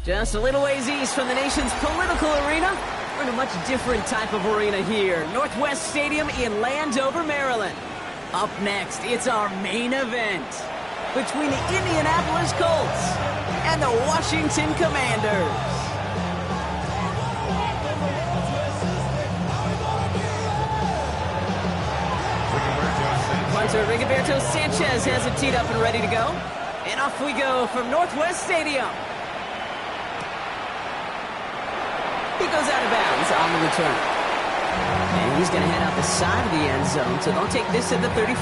Just a little ways east from the nation's political arena, we're in a much different type of arena here. Northwest Stadium in Landover, Maryland. Up next, it's our main event between the Indianapolis Colts and the Washington Commanders. Punter Rigoberto Sanchez has it teed up and ready to go. And off we go from Northwest Stadium. He goes out of bounds on the return. And he's going to head out the side of the end zone, so they'll take this at the 35.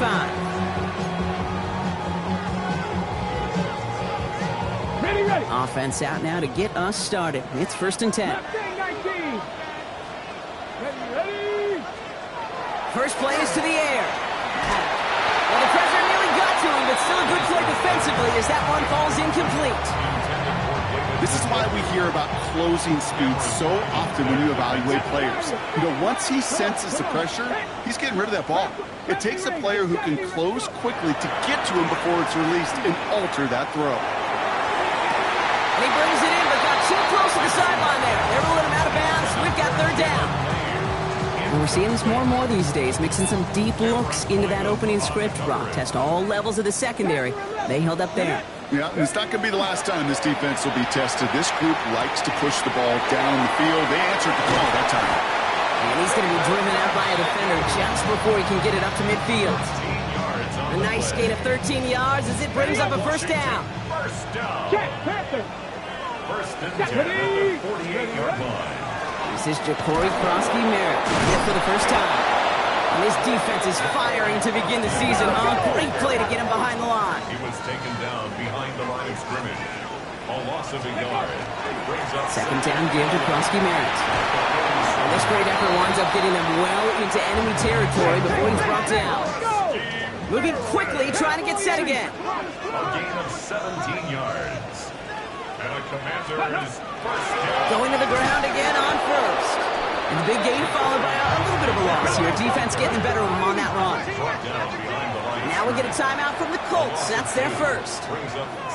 Ready. Offense out now to get us started. It's 1st and 10. Ready. First play is to the air. Well, the pressure nearly got to him, but still a good play defensively as that one falls incomplete. This is why we hear about closing speed so often when you evaluate players. You know, once he senses the pressure, he's getting rid of that ball. It takes a player who can close quickly to get to him before it's released and alter that throw. And he brings it in, but got too close to the sideline there. They rolled him out of bounds. We've got 3rd down. And we're seeing this more and more these days, mixing some deep looks into that opening script. Brock test all levels of the secondary. They held up there. Yeah, it's not going to be the last time this defense will be tested. This group likes to push the ball down the field. They answered the call that time. And he's going to be driven out by a defender just before he can get it up to midfield. A nice gain of 13 yards as it brings up a 1st down. Check, Panther. 1st and 10 at the 48-yard line. This is Jacory Krosky-Merritt hit for the first time. And this defense is firing to begin the season. Oh, great play to get him behind the line. He was taken down behind the line of scrimmage. A loss of a yard. Brings up 2nd down give to Krosky-Merritt. And this great effort winds up getting them well into enemy territory before he's brought down. Moving quickly, trying to get set again. a gain of 17 yards. And a Commanders 1st down. Going to the ground again on 1st. And the big gain followed by a little bit of a loss here. Defense getting the better of them on that run. Now we get a timeout from the Colts. That's their 1st.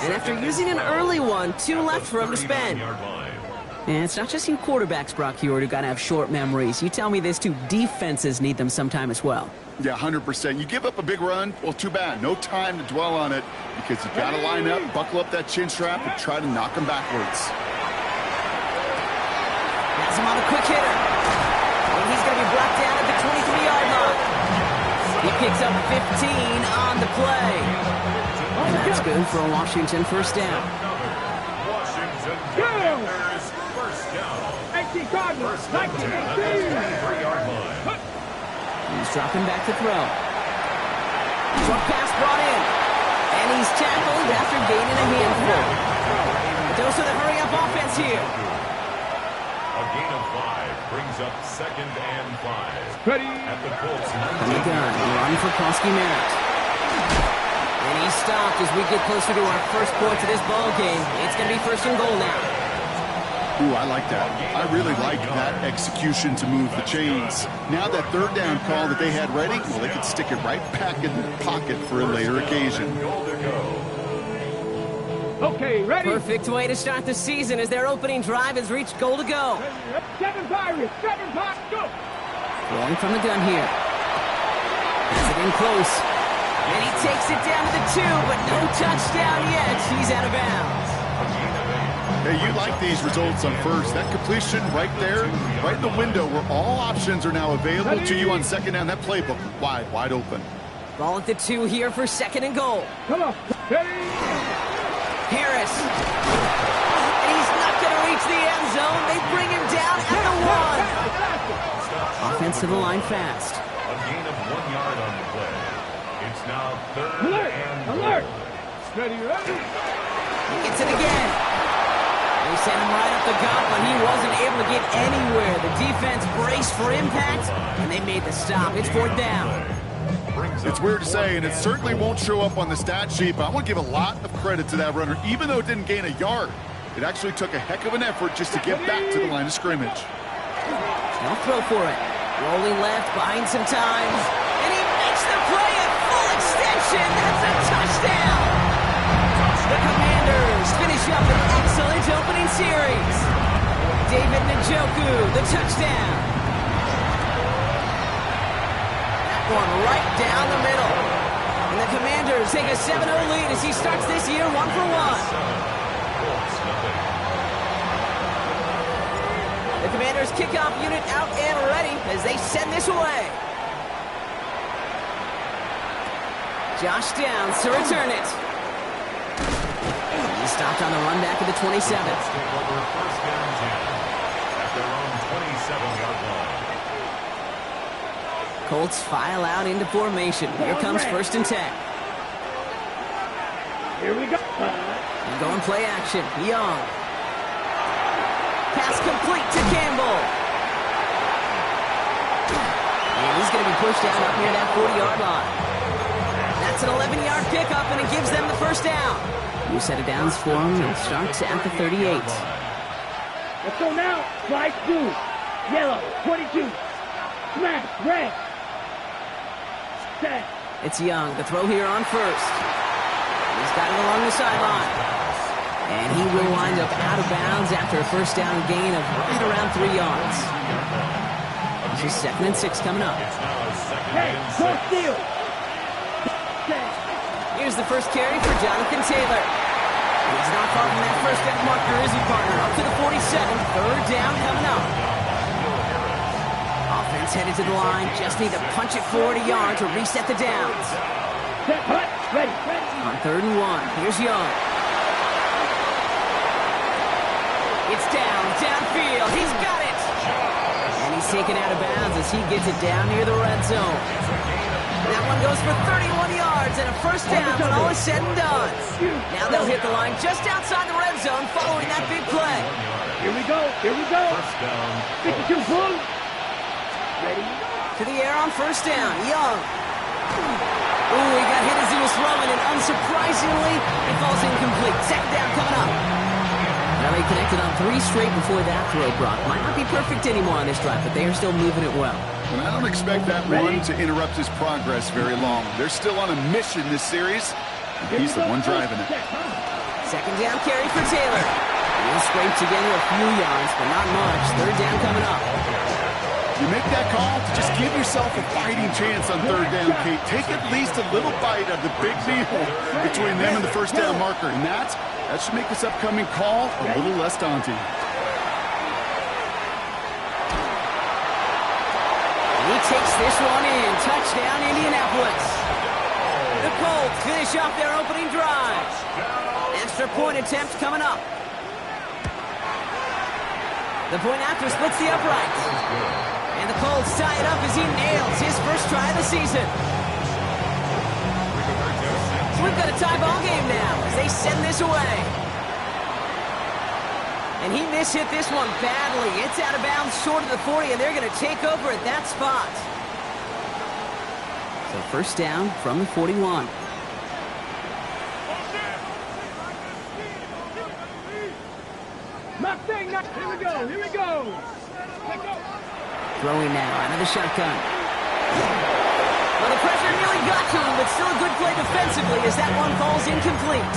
And after using an early one, 2 left for them to spend. And it's not just you quarterbacks, Brock Huard, who got to have short memories. You tell me this too, defenses need them sometime as well. Yeah, 100%. You give up a big run, well, too bad. No time to dwell on it because you got to line up, buckle up that chin strap, and try to knock them backwards. Has him on a quick hitter. And he's going to be brought down at the 23-yard line. He picks up 15 on the play. And that's good for a Washington 1st down. Washington Commanders 1st down. 18 Cardinals. 3-yard line. He's dropping back to throw. Short pass brought in. And he's tackled after gaining a handful. Those are the hurry-up offense here. A gain of 5 brings up 2nd and 5. Ready. At the Colts From the 19. gun, run for Krosky-Merritt. And he's stopped as we get closer to our first points of this ball game. It's going to be 1st and goal now. Ooh, I like that. I really like that execution to move the chains. Now that 3rd down call that they had ready, well, they could stick it right back in the pocket for a later occasion. Goal to go. Okay, ready. Perfect way to start the season as their opening drive has reached goal to go. 7 Pirates. 7 Pirates. Go. Rolling from the gun here. Has it in close. And he takes it down to the 2, but no touchdown yet. He's out of bounds. Hey, you like these results on 1st. That completion right there, right in the window where all options are now available to you on 2nd down. That playbook wide open. Ball at the 2 here for 2nd and goal. Come on. Ready. Harris. And he's not going to reach the end zone. They bring him down at the 1. Offense to the line fast. A gain of 1 yard on the play. It's now 3rd and goal. Alert. Ready. He gets it again. They sent him right up the gut, but he wasn't able to get anywhere. The defense braced for impact, and they made the stop. It's 4th down. It's weird to say, and it certainly won't show up on the stat sheet, but I want to give a lot of credit to that runner. Even though it didn't gain a yard, it actually took a heck of an effort just to get back to the line of scrimmage. They'll throw for it. Rolling left, buying some time. And he makes the play at full extension. That's a touchdown. The Commanders finish up an excellent opening series. David Njoku, the touchdown. That one right down the middle. And the Commanders take a 7-0 lead as he starts this year 1 for 1. The Commanders kickoff unit out and ready as they send this away. Josh Downs to return it. He stopped on the run back at the 27. First down 10 at their own 27-yard line. Colts file out into formation. Here comes 1st and 10. Here we go. And going play action. Young. Pass complete to Campbell. And he's going to be pushed down up near that 40-yard line. That's an 11-yard pickup, and it gives them the first down. New set of downs for him, and starts at the 38. Let's go now. Slide blue. Yellow. 22. Smash. Red. Set. It's Young. The throw here on 1st. He's got it along the sideline. And he will wind up out of bounds after a first down gain of right around 3 yards. This is 2nd and 6 coming up. Hey, go steal. Here's the first carry for Jonathan Taylor. He's not far from that first down marker, is he, partner? Up to the 47. 3rd down coming up. Offense headed to the line. Just need to punch it forward a yard to reset the downs. Set, hut. Ready. On 3rd and 1, here's Young. It's downfield. He's got it. And he's taken out of bounds as he gets it down near the red zone. That one goes for 31 yards and a first down when all is said and done. Now they'll hit the line just outside the red zone following that big play. Here we go. First down. 52 full. Ready. To the air on 1st down. Young. Ooh, he got hit as he was throwing, and unsurprisingly, it falls incomplete. 2nd down coming up. Well, they connected on 3 straight before that throw, Brock. Might not be perfect anymore on this drive, but they are still moving it well. And I don't expect that run to interrupt his progress very long. They're still on a mission this series. He's the one driving it. 2nd down carry for Taylor. He'll scrape together a few yards, but not much. 3rd down coming up. You make that call to just give yourself a fighting chance on 3rd down, Kate. Take at least a little bite of the big deal between them and the first down marker. And that should make this upcoming call a little less daunting. He takes this one in. Touchdown, Indianapolis. The Colts finish off their opening drive. Extra point attempt coming up. The point after splits the uprights. And the Colts tie it up as he nails his first try of the season. So we've got a tie ball game now as they send this away. And he mishit this one badly. It's out of bounds short of the 40, and they're going to take over at that spot. So 1st down from the 41. Here we go. Throwing now out of the shotgun. Well, the pressure nearly got to him, but still a good play defensively as that one falls incomplete.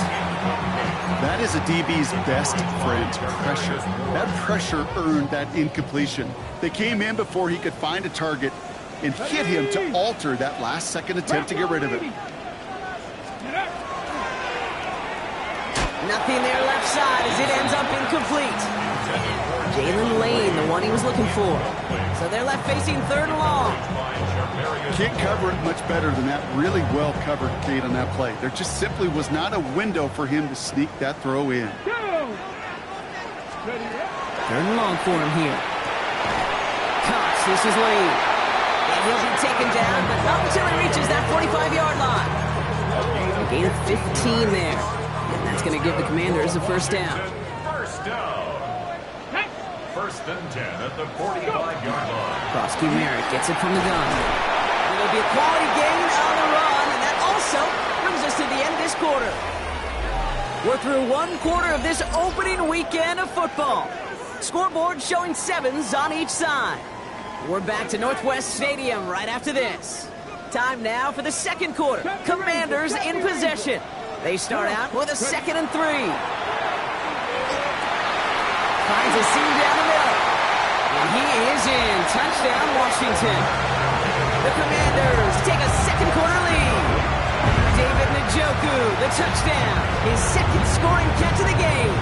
That is a DB's best friend, pressure. That pressure earned that incompletion. They came in before he could find a target and hit him to alter that last-second attempt to get rid of it. Nothing there left side as it ends up incomplete. Jalen Lane, the one he was looking for. So they're left facing 3rd and long. Can't cover it much better than that. Really well covered, Kate, on that play. There just simply was not a window for him to sneak that throw in. 3rd and long for him here. Cox, this is Lane. And he'll be taken down, but not until he reaches that 45-yard line. A gain of 15 there. And that's going to give the Commanders a first down. First down. 1st and 10 at the 45-yard line. Frosty Merritt gets it from the gun. It'll be a quality gain on the run, and that also brings us to the end of this quarter. We're through 1 quarter of this opening weekend of football. Scoreboard showing 7s on each side. We're back to Northwest Stadium right after this. Time now for the 2nd quarter. Commanders in possession. They start out with a 2nd and 3. Finds a seam down the middle. And he is in. Touchdown, Washington. The Commanders take a second quarter lead. David Njoku, the touchdown. His second scoring catch of the game.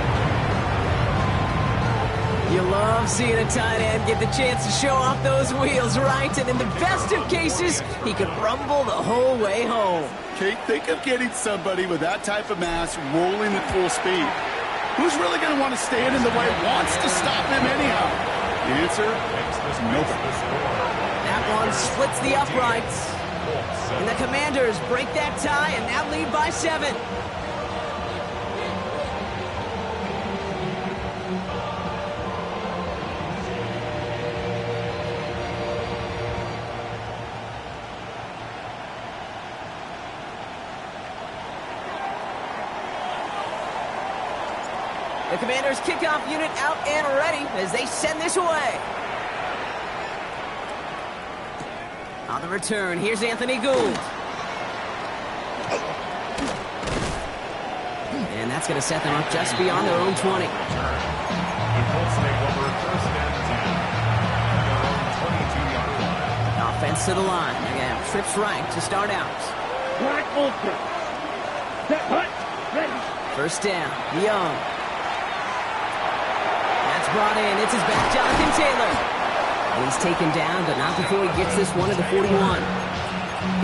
You love seeing a tight end get the chance to show off those wheels, right? And in the best of cases, he could rumble the whole way home. Kate, think of getting somebody with that type of mass rolling at full speed. Who's really going to want to stand in the way, wants to stop him anyhow? The answer is nobody. That one splits the uprights. And the Commanders break that tie and now lead by 7. The Commanders' kickoff unit out and ready as they send this away. On the return, here's Anthony Gould. And that's going to set them up just beyond their own 20. The Colts take over first and 10 at their own 22-yard line. Offense to the line. They're going to have trips right to start out. Black ultra. Set hut. Ready. First down, Young. That's brought in. It's his back, Jonathan Taylor. And he's taken down, but not before he gets this one to the 41.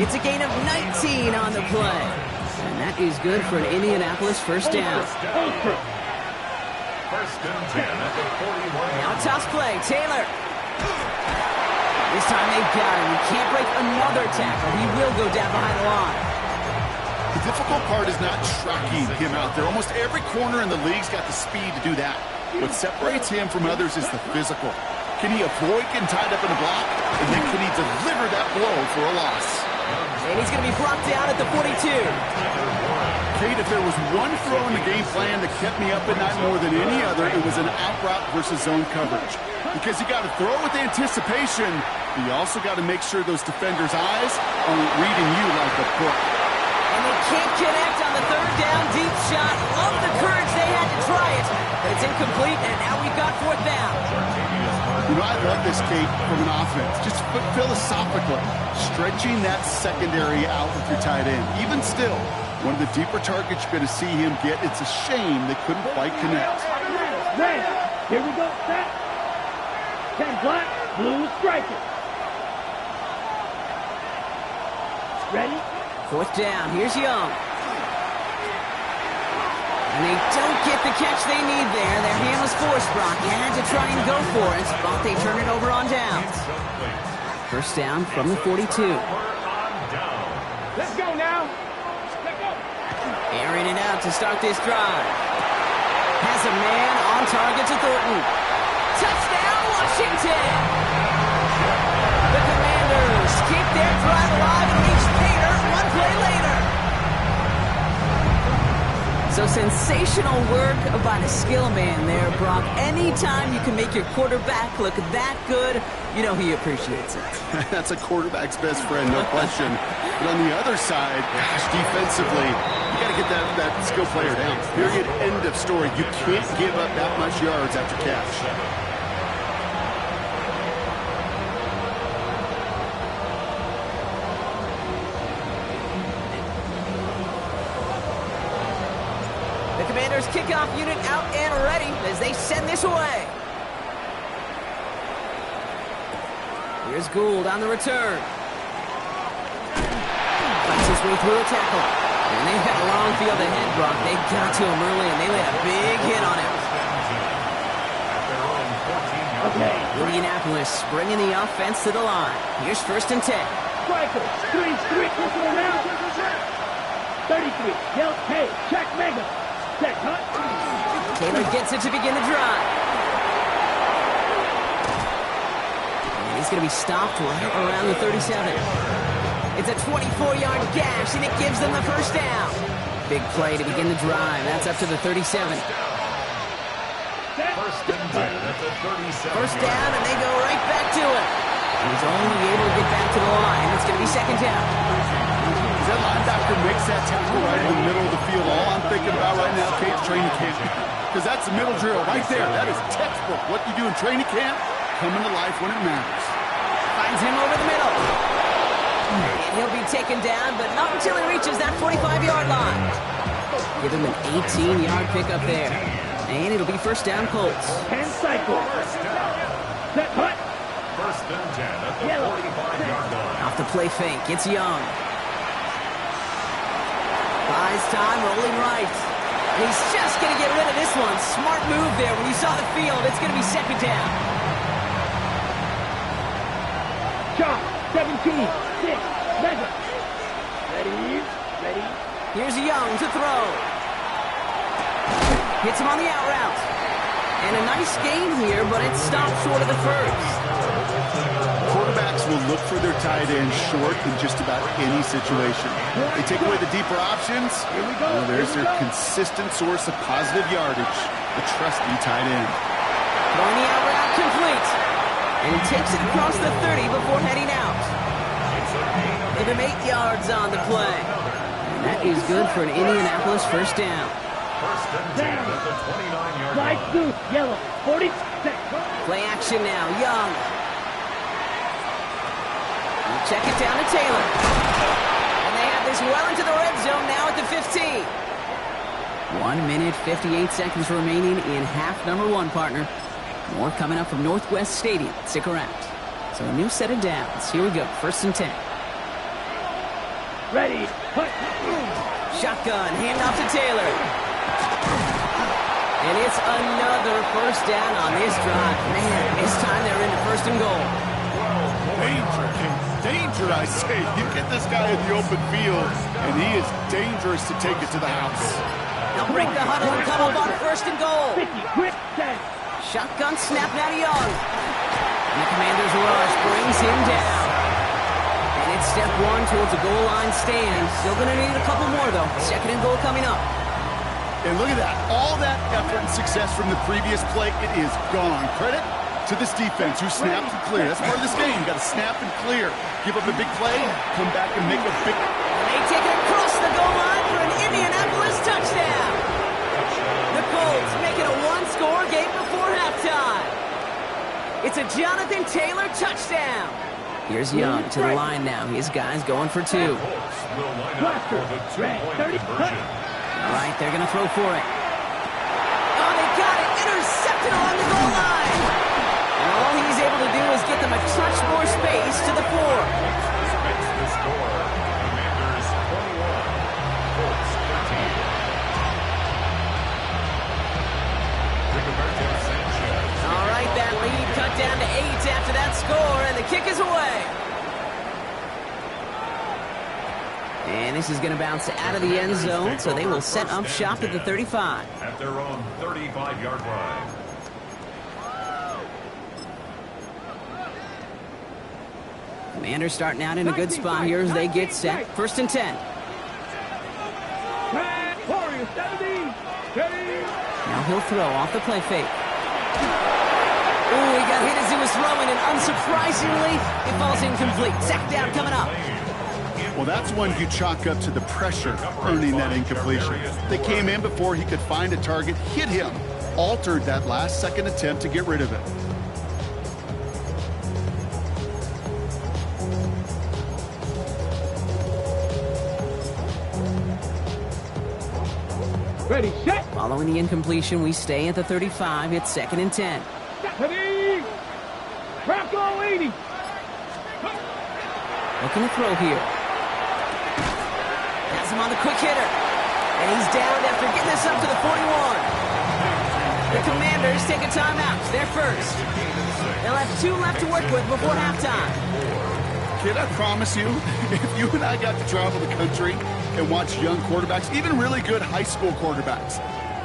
It's a gain of 19 on the play. And that is good for an Indianapolis first down. Ultra. First and 10 at the 41. Now a toss play, Taylor. This time they've got him. He can't break another tackle. He will go down behind the line. The difficult part is not tracking him out there. Almost every corner in the league's got the speed to do that. What separates him from others is the physical. Can he avoid getting tied up in a block? And then can he deliver that blow for a loss? And he's going to be brought down at the 42. Kate, if there was one throw in the game plan that kept me up at night more than any other, it was an out route versus zone coverage. Because you got to throw with anticipation, but you also got to make sure those defenders' eyes aren't reading you like a book. And they can't connect on the third down deep shot. Love the courage they had to try it. But it's incomplete, and now we've got fourth down. You know, I love this, Kate, from an offense. Just philosophically, stretching that secondary out with your tight end. Even still, one of the deeper targets you're going to see him get. It's a shame they couldn't quite connect. Ready. Here we go. Set. 10 black, blue striker. Ready. Fourth down. Here's Young. And they don't get the catch they need there. Their hand was forced, Brock. You had to try and go for it, but they turn it over on downs. First down from the 42. Let's go now. Let's go. Airing it out to start this drive. Has a man on target to Thornton. Touchdown, Washington! The Commanders keep their drive alive and reach Pater one play later. So sensational work by the skill man there, Brock. Anytime you can make your quarterback look that good, you know he appreciates it. That's a quarterback's best friend, no question. But on the other side, gosh, defensively, you got to get that skill player down. Period. End of story. You can't give up that much yards after catch. The Commanders' kickoff unit out and ready as they send this away. Here's Gould on the return. Fights his way through a tackle. And they've got a long field ahead, Brock. They got to him early, and they laid a big hit on him. Okay. Indianapolis bringing the offense to the line. Here's first and 10. Striker. 3 strict. This one now. 33. Del K. Check mega. Set hut. Taylor gets it to begin the drive. And he's going to be stopped right around the 37. It's a 24-yard gash, and it gives them the first down. Big play to begin the drive. That's up to the 37. First and 10 at the 37. First down, and they go right back to it. He's only able to get back to the line. It's going to be second down. As that linebacker makes that tackle, right in the middle of the field. All I'm thinking about right now, Kate, is training camp. Because that's the middle drill right there. That is textbook. What you do in training camp, coming to life when it matters. Finds him over the middle. And he'll be taken down, but not until he reaches that 45-yard line. Give him an 18-yard pickup there. And it'll be first down Colts. 10 cycles. Set, hut. First and 10 at the 45-yard line. Off the play fake, it's Young. Buys time, rolling right. And he's just going to get rid of this one. Smart move there. When you saw the field, it's going to be second down. Shot. 17. 6. Mega. Ready. Here's Young to throw. Hits him on the out route. And a nice gain here, but it stopped short of the first. Quarterbacks will look for their tight end short in just about any situation. They take away the deeper options. Well, there's their consistent source of positive yardage, the trusty tight end. Throwing the out route complete. And he takes it across the 30 before heading out. Give him 8 yards on the play. And that is good for an Indianapolis first down. First and 10 at the 29-yard line. Slide suit. Yellow. 46. Play action now. Young. We'll check it down to Taylor. And they have this well into the red zone now at the 15. 1 minute, 58 seconds remaining in half number 1, partner. More coming up from Northwest Stadium. Stick around. So a new set of downs. Here we go. First and 10. Ready. Hut. Shotgun. Handoff to Taylor. And it's another first down on this drive. Man, this time they're into first and goal. Danger, King. Danger, I say. You get this guy in the open field, and he is dangerous to take it to the house. They'll break the huddle and come up on first and goal. 50. Quick. 10. Shotgun snap now to Young. And the Commander's rush brings him down. And it's step 1 towards a goal line stand. Still going to need a couple more, though. Second and goal coming up. And look at that. All that effort and success from the previous play, it is gone. Credit to this defense who snapped and clear. That's part of this game. You got to snap and clear. Give up a big play, come back and make a big... And they take it across the goal line for an Indianapolis touchdown. The Colts make it a one-score game before halftime. It's a Jonathan Taylor touchdown. Here's Young to the line now. His guys going for 2. Colts will line up for the two-point conversion. All right, they're going to throw for it. Oh, they got it. Intercepted along the goal line. And all he's able to do is get them a touch more space to the 4. Makes the score. Commanders 21, Colts 13. Rigoberto Sanchez. All right, that lead cut down to 8 after that score, and the kick is away. And this is going to bounce out of the end zone, so they will set up shop at the 35. At their own 35-yard line. Commanders starting out in a good spot here as they get set. First and 10. Warriors 70. Ready. Now he'll throw off the play fake. Ooh, he got hit as he was throwing, and unsurprisingly, it falls incomplete. Sack down coming up. Well, that's one you chalk up to the pressure earning that incompletion. They came in before he could find a target, hit him, altered that last-second attempt to get rid of it. Ready. Set. Following the incompletion, we stay at the 35. It's second and 10. Ready. Bronco 80. Looking to throw here. Has him on the quick hitter. And he's down after getting this up to the 41. The Commanders take a timeout. They're first. They'll have 2 left to work with before halftime. Kid, I promise you, if you and I got to travel the country and watch young quarterbacks, even really good high school quarterbacks,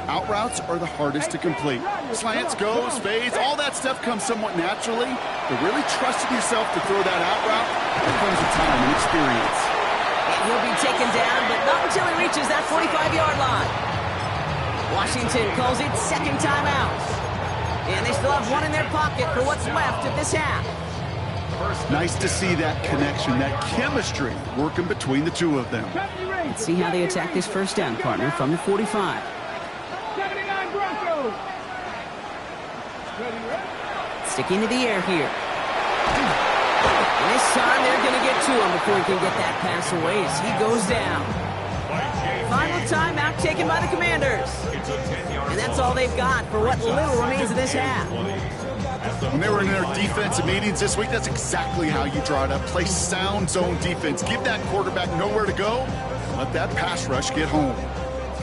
out routes are the hardest to complete. Slants, goes, fades, all that stuff comes somewhat naturally. But really trusting yourself to throw that out route, that comes with time and experience. And he'll be taken down, but not until he reaches that 45-yard line. Washington calls it second timeout. And they still have 1 in their pocket for what's left of this half. Nice to see that connection, that chemistry working between the two of them. Let's see how they attack this first down, partner, from the 45. 79 Broncos. Sticking to the air here. And this time they're going to get to him before he can get that pass away as he goes down. Final timeout taken by the Commanders. And that's all they've got for what little remains of this half. When they were in their defensive meetings this week, that's exactly how you draw it up. Play sound zone defense. Give that quarterback nowhere to go. Let that pass rush get home.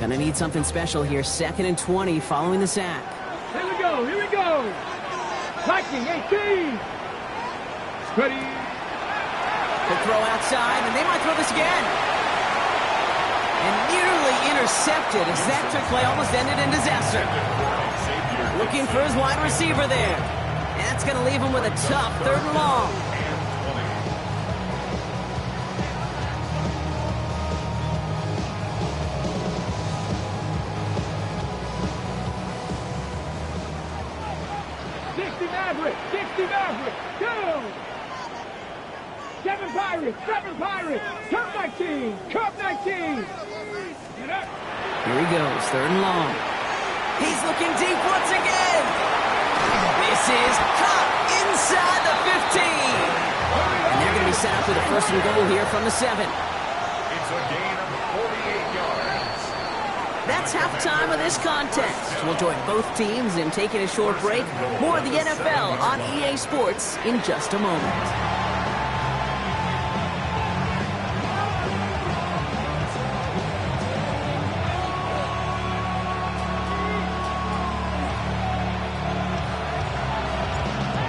Gonna need something special here. 2nd and 20 following the sack. Here we go, here we go. Viking 18. Ready. They throw outside, and they might throw this again. And nearly intercepted as that trick play almost ended in disaster. Looking for his wide receiver there. And that's going to leave him with a tough 3rd and long. Maverick, 60 Maverick, go! 7 Pirates, Curve 19, Curve 19. Get up. Here he goes, 3rd and long. He's looking deep once again. This is caught inside the 15. And they're going to be set up with a 1st and goal here from the 7. It's a gain of 48 yards. That's halftime of this contest. We'll join both teams in taking a short break. More of the NFL on EA Sports in just a moment.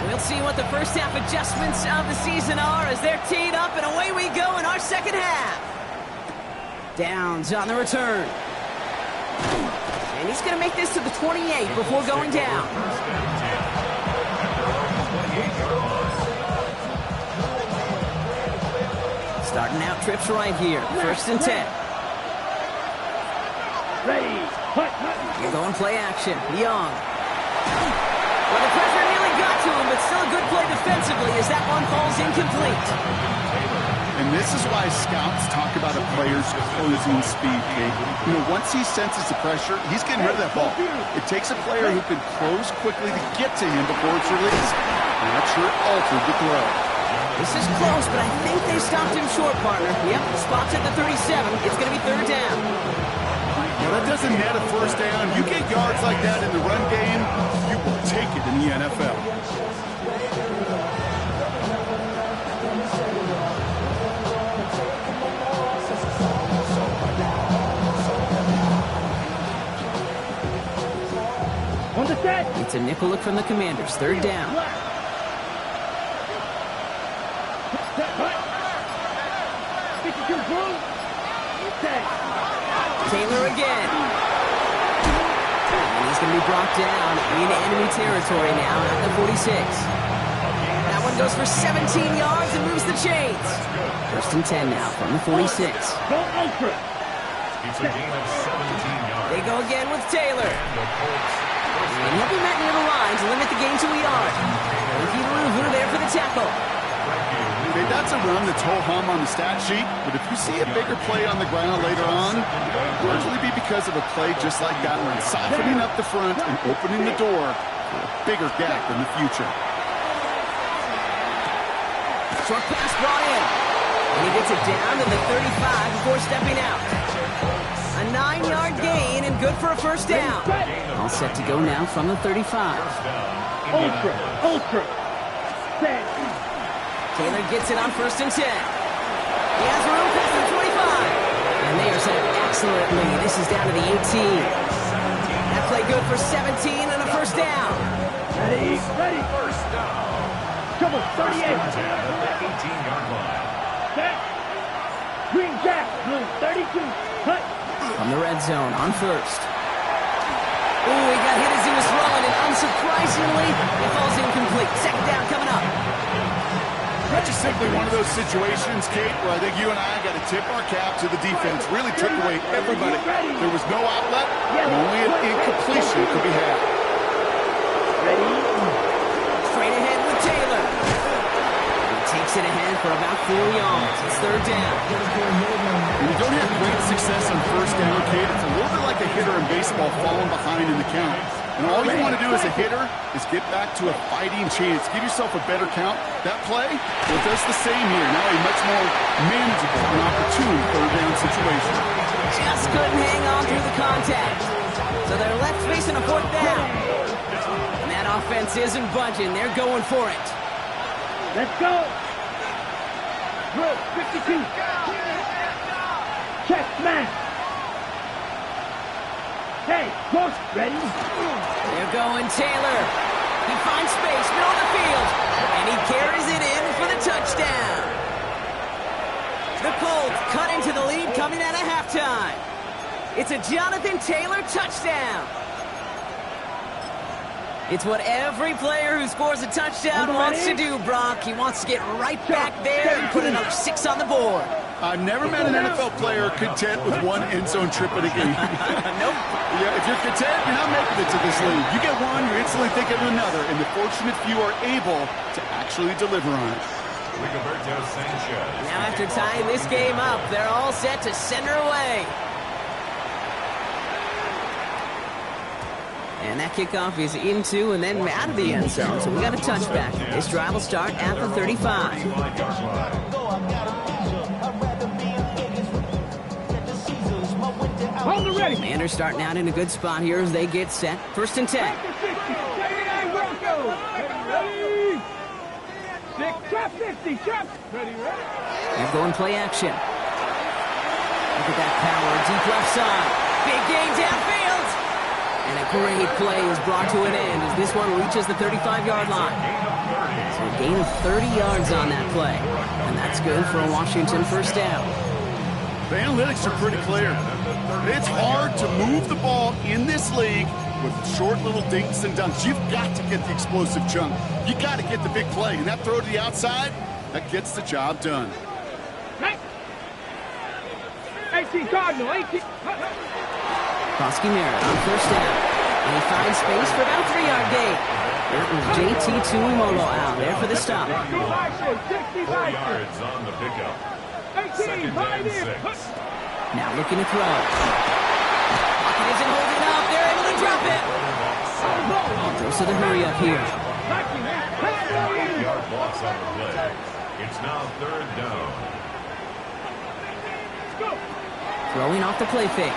We'll see what the first half adjustments of the season are as they're teed up, and away we go in our second half. Downs on the return. And he's going to make this to the 28 before going down. Starting out trips right here. 1st and 10. Ready. You're going play action. Young. Well, the pressure nearly got to him, but still a good play defensively as that one falls incomplete. And this is why scouts talk about a player's closing speed, Kate. You know, once he senses the pressure, he's getting rid of that ball. It takes a player who can close quickly to get to him before it's released. And that sure altered the throw. This is close, but I think they stopped him short, partner. Yep, spots at the 37. It's going to be 3rd down. Well, that doesn't net a 1st down. You get yards like that in the run game, you will take it in the NFL. On the set. It's a nickel look from the Commanders. 3rd down. Set, hut. 52 blue. Set. Taylor again. And he's going to be brought down in enemy territory now at the 46. That one goes for 17 yards and moves the chains. 1st and 10 now from the 46. Go ultra. It's a gain of 17 yards. They go again with Taylor. And he'll be met near the line to limit the gain to a yard. Ricky Louvu there for the tackle. Okay, that's a run that's ho-hum on the stat sheet, but if you see a bigger play on the ground later on, it'll largely be because of a play just like that one, softening up the front and opening the door for a bigger gap in the future. Short pass brought in. And he gets it down to the 35 before stepping out. A 9-yard gain and good for a 1st down. All set to go now from the 35. Ultra. Set. Taylor gets it on 1st and 10. He has room past the 25. And they are set up excellently. This is down to the 18. That play good for 17 and a 1st down. Ready. 1st down. Come on, 38. At the 18-yard line. Set. Green Jack, blue 32. Hut. From the red zone on 1st. Ooh, he got hit as he was throwing, and unsurprisingly, he falls incomplete. 2nd down coming up. That's just simply one of those situations, Kate, where I think you and I got to tip our cap to the defense. Really took away everybody. There was no outlet, and only an incompletion could be had. Ready. Straight ahead with Taylor. He Takes it ahead for about 4 yards. It's third down. When you don't have great success on first down, Kate, it's a little bit like a hitter in baseball falling behind in the count. And all you want to do as a hitter is get back to a fighting chance. Give yourself a better count. That play, well, it does the same here. Now a much more manageable and opportune third down situation. Just couldn't hang on through the contact. So they're left facing a fourth down. And that offense isn't budging. They're going for it. Let's go. Drill 52. Check man. Hey, push, ready? They're going Taylor. He finds space, middle of the field, and he carries it in for the touchdown. The Colts cut into the lead coming out of halftime. It's a Jonathan Taylor touchdown. It's what every player who scores a touchdown wants to do, Brock. He wants to get right back there and put another 6 on the board. I've never met an NFL player content with one end zone trip in a game. Nope. Yeah, if you're content, you're not making it to this league. You get one, you're instantly thinking of another, and the fortunate few are able to actually deliver on it. Rigoberto Sanchez. Now after tying this game up, they're all set to send her away. And that kickoff is into and then out of the end zone. So we got a touchback. This drive will start at the 35. Hold it ready. Commanders starting out in a good spot here as they get set. First and 10. Ready. 6, trap 50, trap. Ready. They're going play action. Look at that power, deep left side. Big gain downfield. And a great play is brought to an end as this one reaches the 35-yard line. So a gain of 30 yards on that play. And that's good for a Washington first down. The analytics are pretty clear. It's hard to move the ball in this league with short little dinks and dunks. You've got to get the explosive chunk. You got to get the big play. And that throw to the outside, that gets the job done. 18 Cardinal, 18. Bosky Merritt on first down. And he finds space for about a 3-yard gain. It was JT Tuimoloau out there for the stop. 60 4 yards on the pickup. 18, 2nd and 6. Now looking to throw. Pocket isn't holding up. They're able to drop it. Goes to the hurry up here. 8-yard loss on the play. It's now 3rd down. Throwing off the play fake.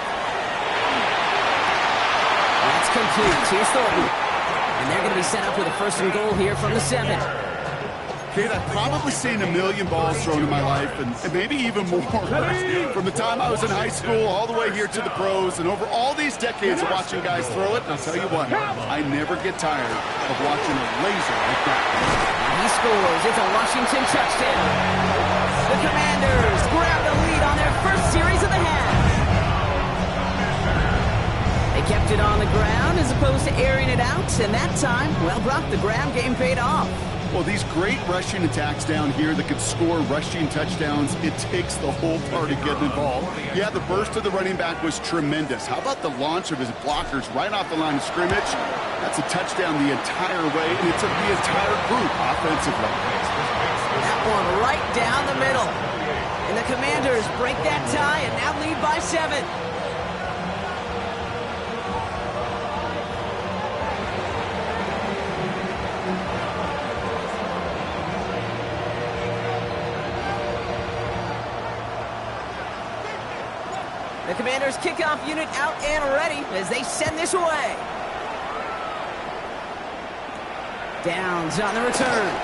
That's complete. Here's Thornton. And they're going to be set up with a 1st and goal here from the 7. Kate, I've probably seen a million balls thrown in my life, and maybe even more. From the time I was in high school all the way here to the pros, and over all these decades of watching guys throw it, and I'll tell you what, I never get tired of watching a laser like that. And he scores. It's a Washington touchdown. The Commanders grab the lead on their first series of the half. They kept it on the ground as opposed to airing it out, and that time, well, Brock, the ground game paid off. Well, these great rushing attacks down here that could score rushing touchdowns, it takes the whole party getting involved. Yeah, the burst of the running back was tremendous. How about the launch of his blockers right off the line of scrimmage? That's a touchdown the entire way, and it took the entire group offensively. That one right down the middle. And the Commanders break that tie and now lead by 7. The Commanders' kickoff unit out and ready as they send this away. Downs on the return.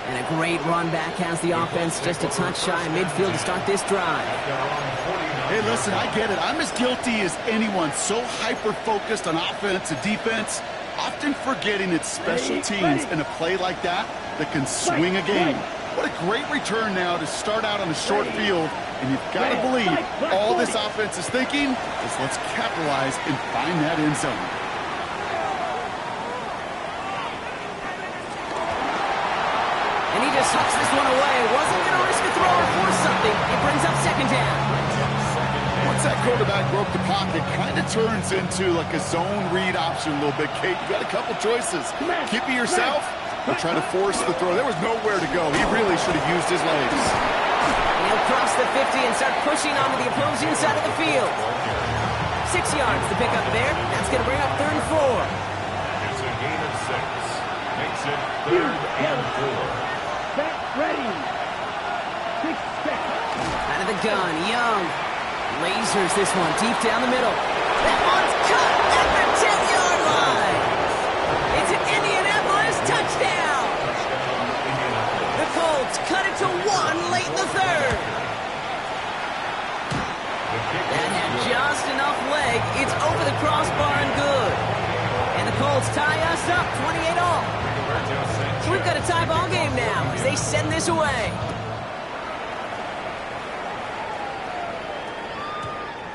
And a great run back has the offense just a touch shy of midfield to start this drive. Hey, listen, I get it. I'm as guilty as anyone. So hyper-focused on offense and defense, often forgetting it's special teams in a play like that can swing a game. What a great return now to start out on a short field, and you've got to believe all this offense is thinking is let's capitalize and find that end zone. And he just hucks this one away. Wasn't going to risk a throw or force something. It brings up 2nd down. Once that quarterback broke the pocket, kind of turns into like a zone read option a little bit, Kate. You got a couple choices. Keep it yourself He'll try to force the throw. There was nowhere to go. He really should have used his legs. And he'll cross the 50 and start pushing onto the opposing side of the field. 6 yards to pick up there. That's going to bring up 3rd and 4. It's a gain of 6. Makes it 3rd and 4. Set, ready. 6 seconds. Out of the gun, Young. Lasers this one deep down the middle. That one's cut at the 10-yard line. It's an Indianapolis touchdown. The Colts cut it to 1 late in the 3rd. That had just enough leg. It's over the crossbar and good. And the Colts tie us up 28 all. So we've got a tie ball game now as they send this away.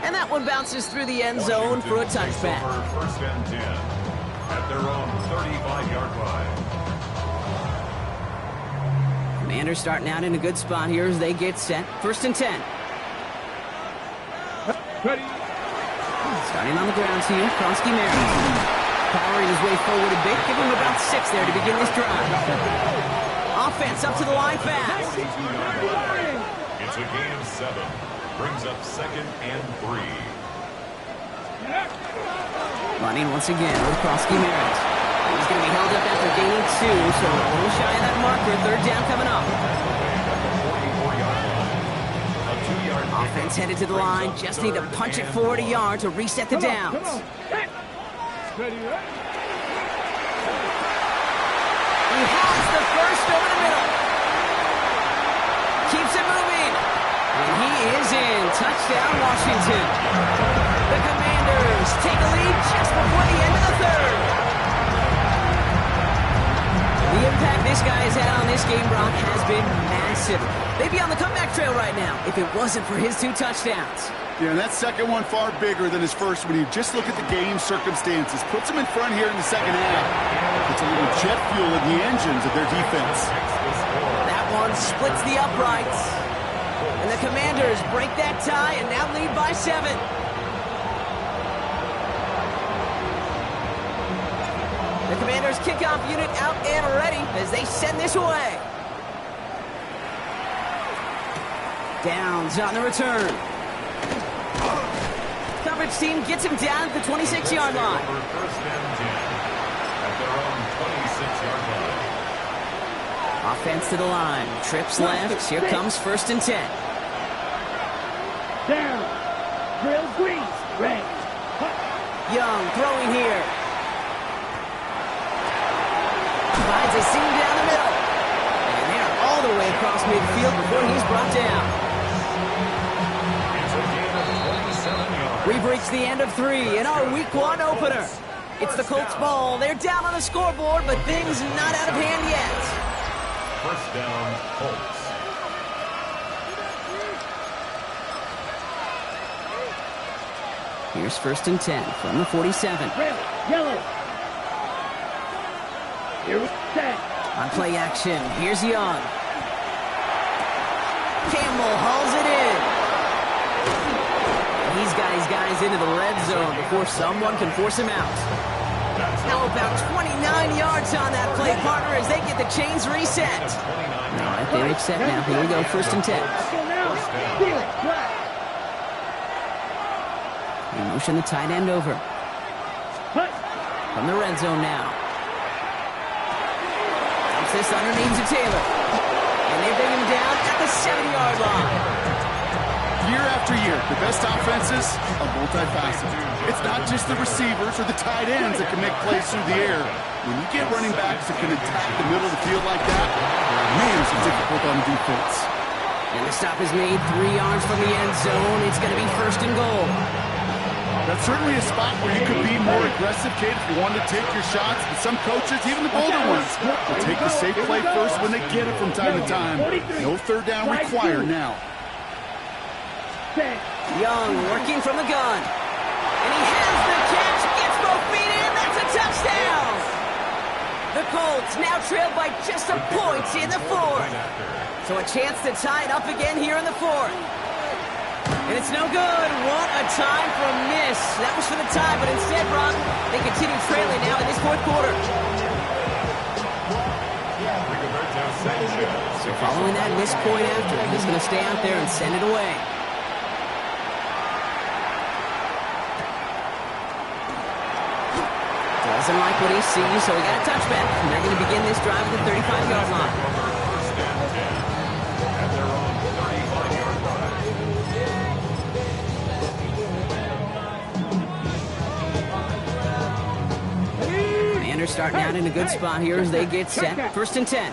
And that one bounces through the end zone for a touchback. 1st and 10 at their own 35-yard line. Commanders starting out in a good spot here as they get set. 1st and 10. Ready. Starting on the ground here, Kronsky Merritt. Powering his way forward a bit, give him about 6 there to begin this drive. Offense up to the line fast. It's a gain of 7. Brings up 2nd and 3. Running once again with Kronsky Merritt. He's going to be held up after gaining 2, so a little shy of that marker. 3rd down coming up. Offense headed to the line. Just need to punch it forward a yard to reset the downs. Ready, right? He has the first over the middle. Keeps it moving. And he is in. Touchdown, Washington. The Commanders take a lead just before the end of the 3rd. The impact this guy has had on this game, Brock, has been massive. They'd be on the comeback trail right now if it wasn't for his 2 touchdowns. Yeah, and that second one far bigger than his first when you just look at the game circumstances. Puts them in front here in the second half. Puts a little jet fuel in the engines of their defense. That one splits the uprights. And the Commanders break that tie and now lead by 7. The Commanders kickoff unit out and ready as they send this away. Downs on the return. Coverage team gets him down at the 26-yard line. 1st and 10 at their own 26-yard line. Offense to the line. Trips left. Here comes 1st and 10. Down. Drill green. Red. Young throwing here. Finds a seam down the middle. And they're all the way across midfield before he's brought down. We've reached the end of 3 in our Week 1 opener. It's the Colts ball. They're down on the scoreboard, but things not out of hand yet. 1st down, Colts. Here's 1st and 10 from the 47. Red. Yellow. Here we set. On play action, here's Young. Campbell hauls it in. He's got his guys into the red zone before someone can force him out. How about 29 yards on that play, partner, as they get the chains reset. All right, they're set now. Here we go, 1st and 10. We motion the tight end over. From the red zone now. Dumps this underneath to Taylor. And they bring him down at the 7-yard line. Year after year, the best offenses are multifaceted. It's not just the receivers or the tight ends that can make plays through the air. When you get running backs that can attack the middle of the field like that, man, it's difficult on defense. And the stop is made 3 yards from the end zone. It's going to be 1st and goal. That's certainly a spot where you could be more aggressive, kid, if you wanted to take your shots. But some coaches, even the bolder ones, will take the safe play first when they get it from time to time. No 3rd down required now. Young working from the gun. And he has the catch. Gets both feet in. That's a touchdown. The Colts now trail by just a point in the 4th. So a chance to tie it up again here in the 4th. And it's no good. What a time for a miss. That was for the tie, but instead, Brock, they continue trailing now in this 4th quarter. Following that missed point after, he's going to stay out there and send it away. Doesn't like what he sees, so he got a touchback. And they're going to begin this drive at the 35-yard line. First and 10 at their own 35-yard line. Commanders starting out in a good spot here as they get set. First and 10.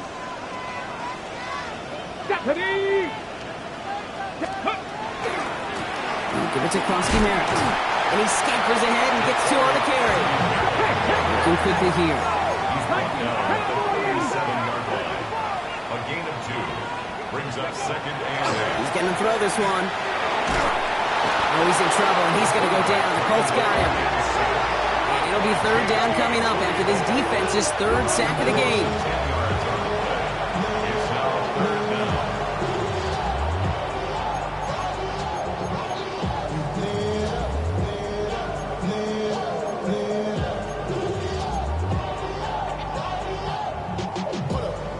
Give it to Krosky Merritt. And he scampers ahead and gets two on the carry. Looking quickly here. He's brought down at the 37-yard line. A gain of 2 brings up second and 8. He's going to throw this one. Oh, he's in trouble, and he's going to go down. The Colts got him. And it'll be third down coming up after this defense's third sack of the game. 10 yards on the play. It's now third down.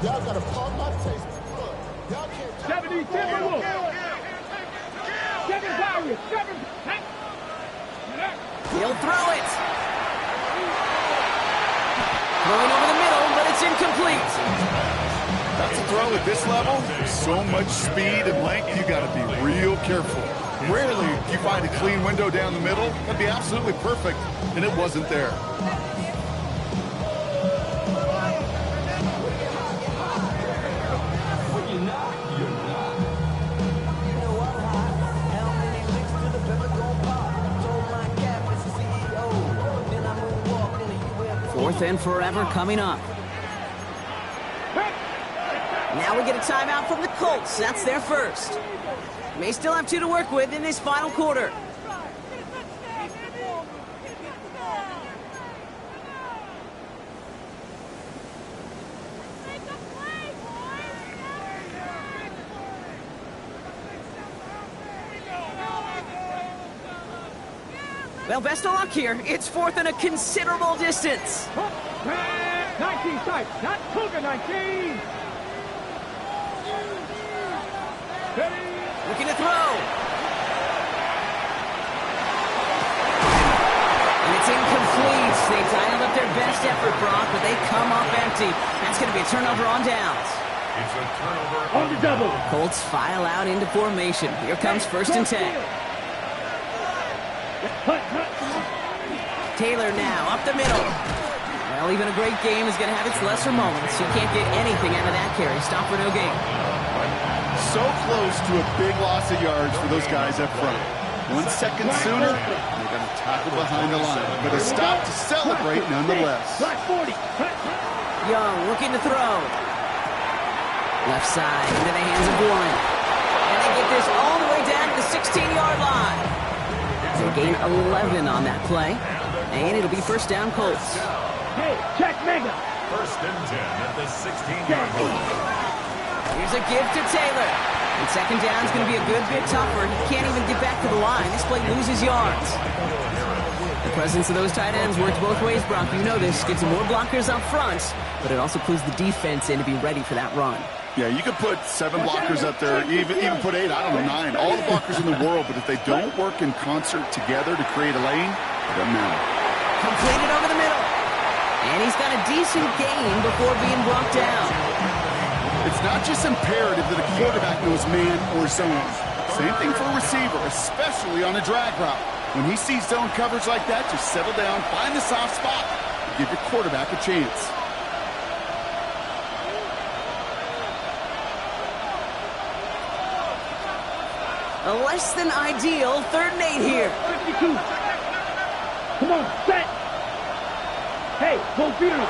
Y'all gotta pump my taste. Y'all can't. 77 Wolf. 7 Warriors. 7. He'll throw it. Throwing over the middle, but it's incomplete. That's a throw at this level. So much speed and length, you got to be real careful. Rarely do you find a clean window down the middle. That'd be absolutely perfect, and it wasn't there. Fourth and forever coming up. Now we get a timeout from the Colts. That's their first. May still have 2 to work with in this final quarter. Well, best of luck here. It's fourth and a considerable distance. 19 sides, not Cougar 19. Looking to throw. And it's incomplete. They dialed up their best effort, Brock, but they come up empty. That's going to be a turnover on downs. It's a turnover On the double. Colts file out into formation. Here comes first and 10. Taylor now up the middle. Well, even a great game is going to have its lesser moments. He can't get anything out of that carry. Stop for no gain. So close to a big loss of yards for those guys up front. 1 second sooner, they're going to tackle behind the line. But a stop to celebrate nonetheless. Black 40. Young looking to throw. Left side into the hands of Warren. And they get this all the way down to the 16-yard line. They gain 11 on that play. And it'll be first down Colts. Hey, check Mega. First and 10 at the 16-yard line. Here's a give to Taylor. And second down is going to be a good bit tougher. He can't even get back to the line. This play loses yards. The presence of those tight ends works both ways, Brock. You know this. Gives them more blockers up front, but it also clues the defense in to be ready for that run. Yeah, you could put 7 blockers up there, even put 8, I don't know, 9. All the blockers in the world, but if they don't work in concert together to create a lane, it doesn't matter. Completed over the middle. And he's got a decent gain before being brought down. It's not just imperative that a quarterback knows man or zone. Same thing for a receiver, especially on a drag route. When he sees zone coverage like that, just settle down, find the soft spot, and give your quarterback a chance. A less than ideal 3rd and 8 here. 52. Come on, set. Hey, go Beatles.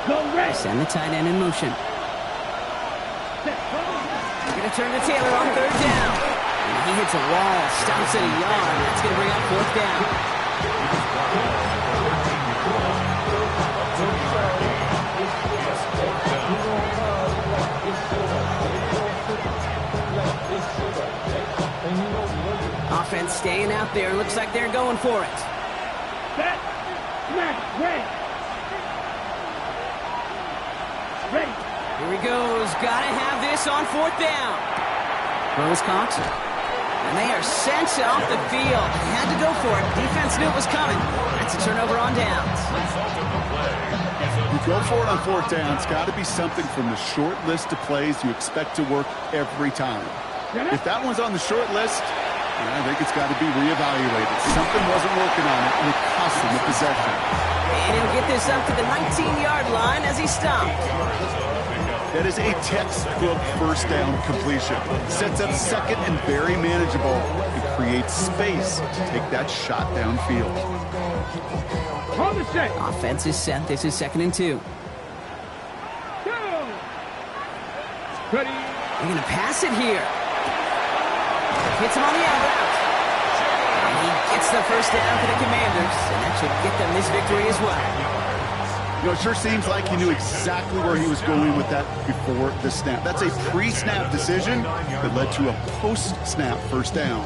Go red. Send the tight end in motion. Set. Going to turn to Taylor on 3rd down. And he hits a wall, stops at a yard. That's going to bring up 4th down. Offense staying out there. Looks like they're going for it. Set. Smash. Red. Here he goes. Gotta have this on fourth down. Throw is caught. And they are sent off the field. They had to go for it. Defense knew it was coming. That's a turnover on downs. You go for it on fourth down. It's got to be something from the short list of plays you expect to work every time. If that one's on the short list, I think it's got to be reevaluated. Something wasn't working on it, and it cost him the possession. And he'll get this up to the 19-yard line as he stopped. That is a textbook first down completion. Sets up second and very manageable and creates space to take that shot downfield. On the set. Offense is set. This is 2nd and 2. Go. Ready. They're going to pass it here. Hits him on the out route. And he gets the first down for the Commanders, and that should get them this victory as well. You know, it sure seems like he knew exactly where he was going with that before the snap. That's a pre-snap decision that led to a post-snap first down.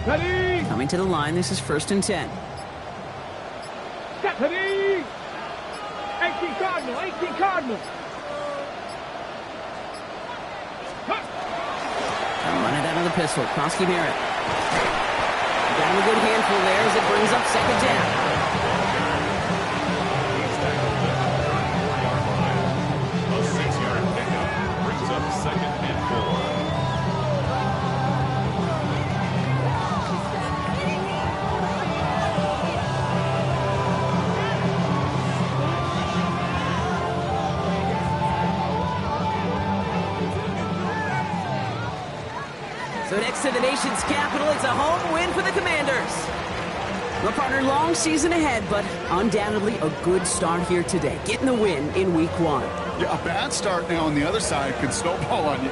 Ready. Coming to the line, this is 1st and 10. Set. Ready. 18 Cardinal. 18 Cardinal. Run it out of the pistol. Krosky Barrett. Got him a good handful there as it brings up 2nd down. A 6-yard pickup brings up 2nd and 4. So next to the nation's capital, it's a home win for the Commanders. Well, partner, long season ahead, but undoubtedly a good start here today. Getting the win in week 1. Yeah, a bad start now on the other side can snowball on you.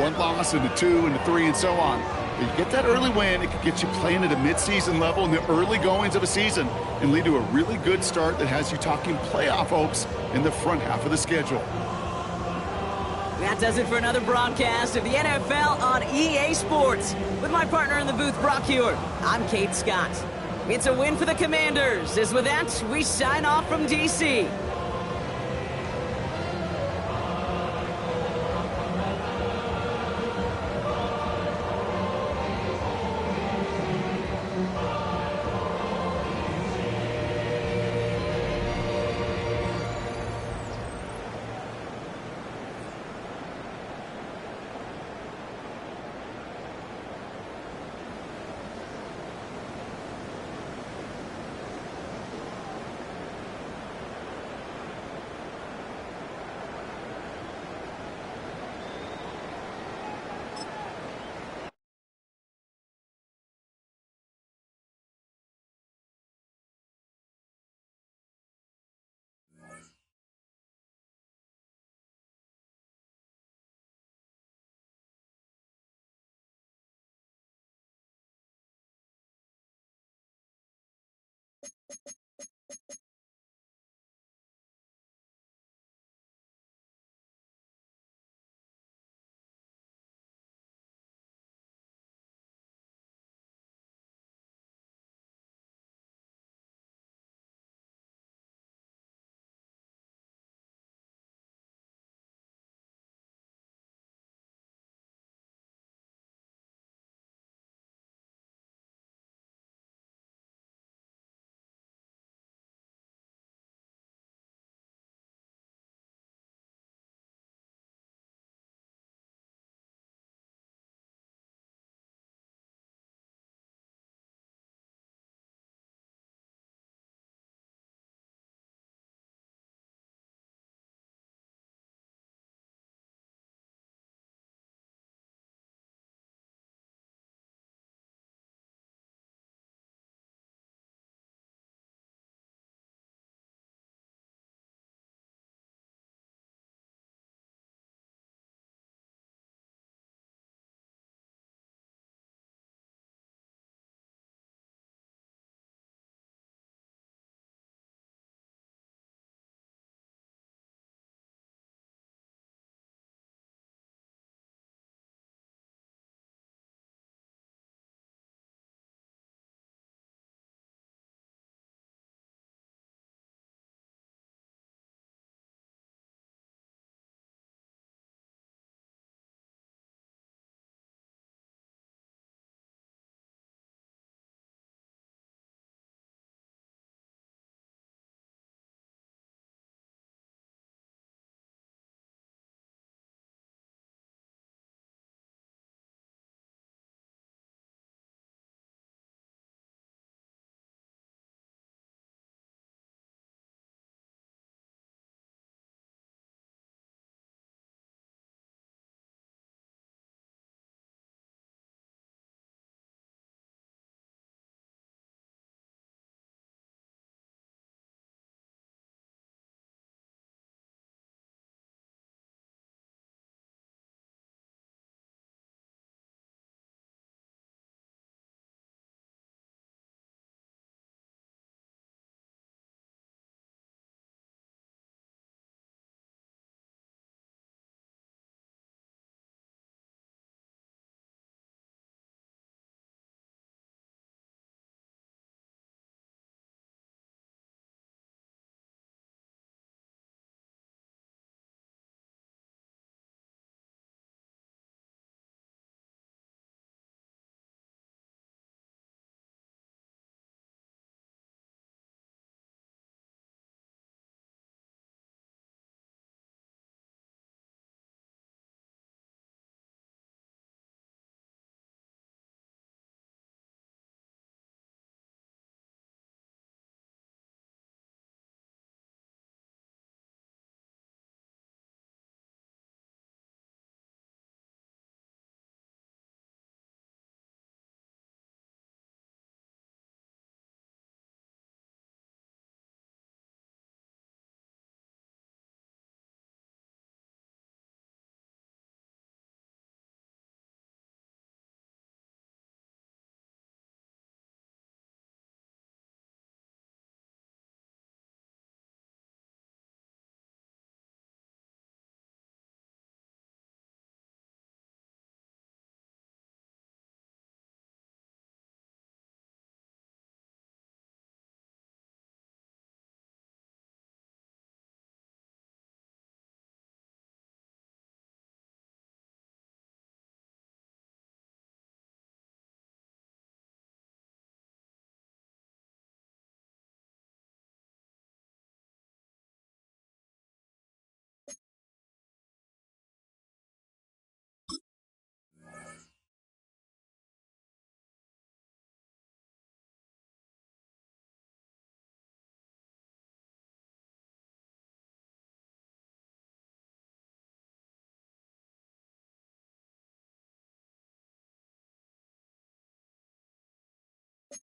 1 loss into 2 into 3 and so on. But you get that early win, it could get you playing at a midseason level in the early goings of a season and lead to a really good start that has you talking playoff hopes in the front half of the schedule. That does it for another broadcast of the NFL on EA Sports. With my partner in the booth, Brock Huard, I'm Kate Scott. It's a win for the Commanders, as with that, we sign off from D.C.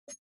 you